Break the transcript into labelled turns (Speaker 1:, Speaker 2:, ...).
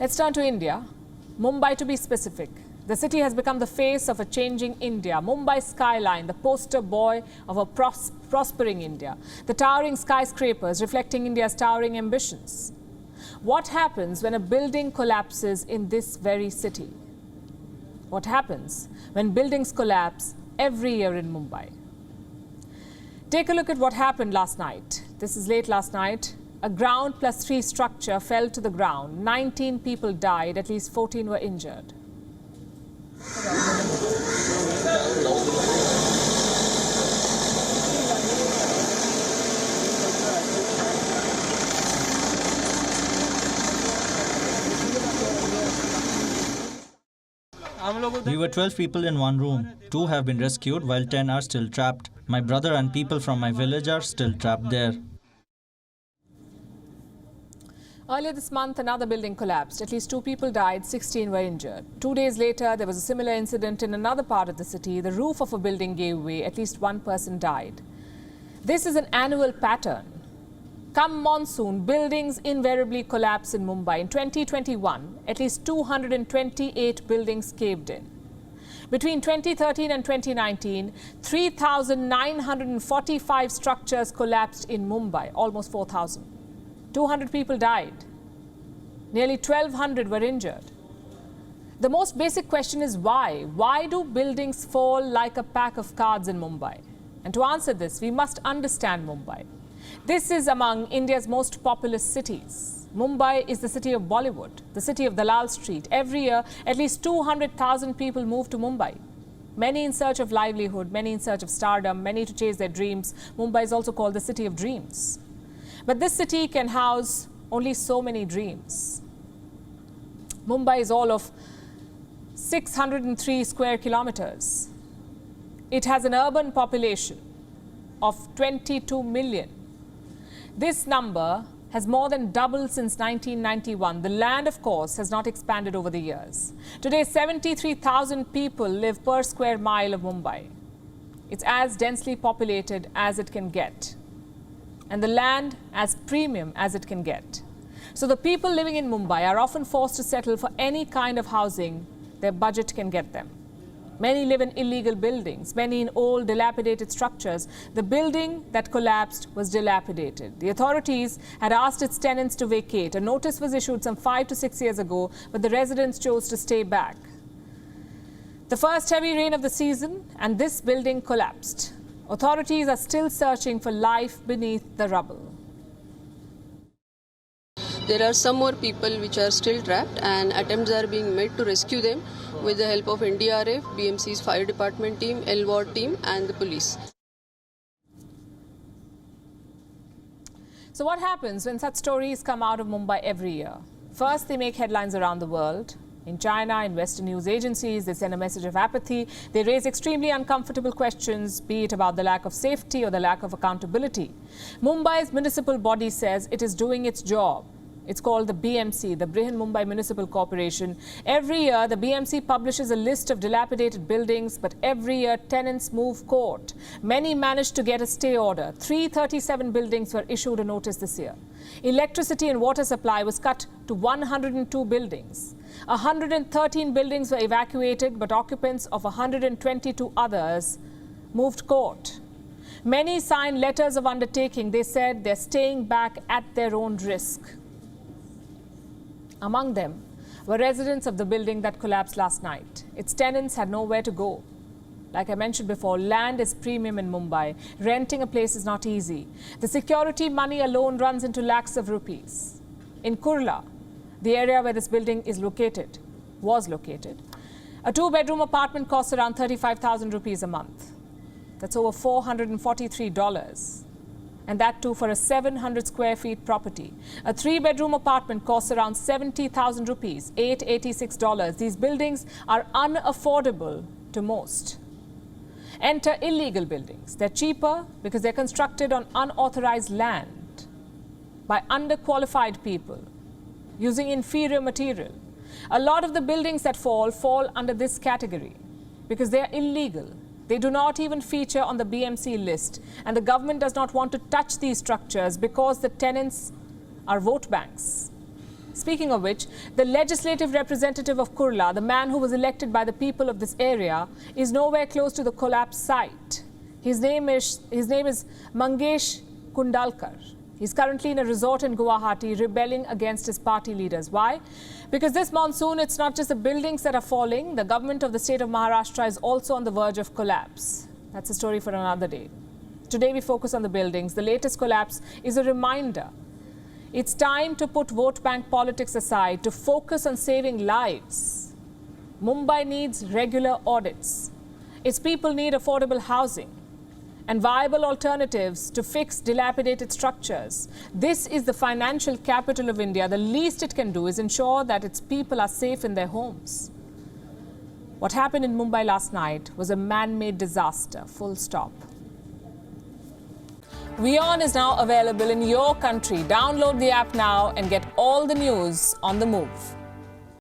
Speaker 1: Let's turn to India, Mumbai to be specific. The city has become the face of a changing India. Mumbai skyline, the poster boy of a prospering India. The towering skyscrapers reflecting India's towering ambitions. What happens when a building collapses in this very city? What happens when buildings collapse every year in Mumbai? Take a look at what happened last night. This is late last night. A ground plus 3 structure fell to the ground. 19 people died, at least 14 were injured.
Speaker 2: We were 12 people in one room. 2 have been rescued while 10 are still trapped. My brother and people from my village are still trapped there.
Speaker 1: Earlier this month, another building collapsed. At least 2 people died, 16 were injured. 2 days later, there was a similar incident in another part of the city. The roof of a building gave way. At least 1 person died. This is an annual pattern. Come monsoon, buildings invariably collapse in Mumbai. In 2021, at least 228 buildings caved in. Between 2013 and 2019, 3,945 structures collapsed in Mumbai, almost 4,000. 200 people died. Nearly 1,200 were injured. The most basic question is why? Why do buildings fall like a pack of cards in Mumbai? And to answer this, we must understand Mumbai. This is among India's most populous cities. Mumbai is the city of Bollywood, the city of Dalal Street. Every year, at least 200,000 people move to Mumbai. Many in search of livelihood, many in search of stardom, many to chase their dreams. Mumbai is also called the city of dreams. But this city can house only so many dreams. Mumbai is all of 603 square kilometers. It has an urban population of 22 million. This number has more than doubled since 1991. The land, of course, has not expanded over the years. Today, 73,000 people live per square mile of Mumbai. It's as densely populated as it can get, and the land as premium as it can get. So the people living in Mumbai are often forced to settle for any kind of housing their budget can get them. Many live in illegal buildings, many in old, dilapidated structures. The building that collapsed was dilapidated. The authorities had asked its tenants to vacate. A notice was issued some 5 to 6 years ago, but the residents chose to stay back. The first heavy rain of the season, and this building collapsed. Authorities are still searching for life beneath the rubble.
Speaker 3: There are some more people which are still trapped, and attempts are being made to rescue them with the help of NDRF, BMC's fire department team, LWAT team and the police.
Speaker 1: So what happens when such stories come out of Mumbai every year? First, they make headlines around the world. In China, in Western news agencies, they send a message of apathy. They raise extremely uncomfortable questions, be it about the lack of safety or the lack of accountability. Mumbai's municipal body says it is doing its job. It's called the BMC, the Brihan Mumbai Municipal Corporation. Every year, the BMC publishes a list of dilapidated buildings, but every year, tenants move court. Many managed to get a stay order. 337 buildings were issued a notice this year. Electricity and water supply was cut to 102 buildings. 113 buildings were evacuated, but occupants of 122 others moved court. Many signed letters of undertaking. They said they're staying back at their own risk. Among them were residents of the building that collapsed last night. Its tenants had nowhere to go. Like I mentioned before, land is premium in Mumbai. Renting a place is not easy. The security money alone runs into lakhs of rupees. In Kurla, the area where this building was located, a 2-bedroom apartment costs around 35,000 rupees a month. That's over $443. And that too for a 700 square feet property. A 3-bedroom apartment costs around 70,000 rupees, $886. These buildings are unaffordable to most. Enter illegal buildings. They're cheaper because they're constructed on unauthorized land by underqualified people using inferior material. A lot of the buildings that fall under this category because they are illegal. They do not even feature on the BMC list, and the government does not want to touch these structures because the tenants are vote banks. Speaking of which, the legislative representative of Kurla, the man who was elected by the people of this area, is nowhere close to the collapse site. His name is Mangesh Kundalkar. He's currently in a resort in Guwahati rebelling against his party leaders. Why? Because this monsoon, it's not just the buildings that are falling. The government of the state of Maharashtra is also on the verge of collapse. That's a story for another day. Today we focus on the buildings. The latest collapse is a reminder. It's time to put vote bank politics aside to focus on saving lives. Mumbai needs regular audits. Its people need affordable housing and viable alternatives to fix dilapidated structures. This is the financial capital of India. The least it can do is ensure that its people are safe in their homes. What happened in Mumbai last night was a man-made disaster, full stop. WION is now available in your country. Download the app now and get all the news on the move.